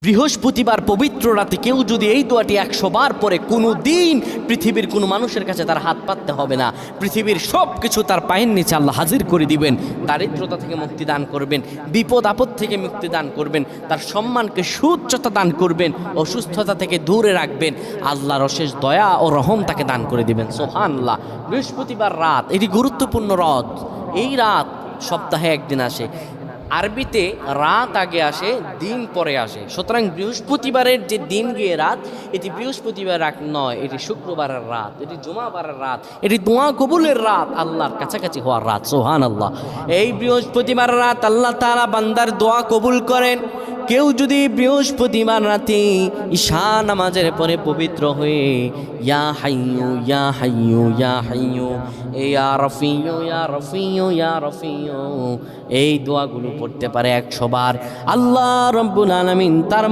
বৃহস্পতিবার পবিত্র রাতে কেউ যদি এই দোয়াটি 100 বার পরে কোনো দিন পৃথিবীর কোনো মানুষের কাছে তার হাত পাততে হবে না। পৃথিবীর সব কিছু তার পায়ের নিচে আল্লাহ হাজির করে দিবেন। দারিদ্রতা থেকে মুক্তি দান করবেন, বিপদ আপদ থেকে মুক্তি দান করবেন, তার সম্মানকে সুউচ্চতা দান করবেন, অসুস্থতা থেকে দূরে রাখবেন। আল্লাহর অশেষ দয়া ও রহম তাকে দান করে দিবেন। সুবহানাল্লাহ। বৃহস্পতিবার রাত এটি গুরুত্বপূর্ণ রাত। এই রাত সপ্তাহে একদিন আসে। আরবিতে রাত আগে আসে, দিন পরে আসে। সুতরাং বৃহস্পতিবারের যে দিন গিয়ে রাত, এটি বৃহস্পতিবার রাত নয়, এটি শুক্রবারের রাত, এটি জুমাবারের রাত, এটি দোয়া কবুলের রাত, আল্লাহর কাছাকাছি হওয়ার রাত। সুবহানাল্লাহ। এই বৃহস্পতিবার রাত আল্লাহ তাআলা বান্দার দোয়া কবুল করেন। কেউ যদি বৃহস্পতিবার রাতে ঈশা নামাজের পরে পবিত্র হয়ে ইয়া হাইয়ু ইয়া হাইয়ু ইয়া হাইয়ু ইয়া রফিয়ু ইয়া রফিয়ু ইয়া রফিয়ু এই দোয়াগুলো পড়তে পারে 100 বার, আল্লাহ রাব্বুল আলামিন তার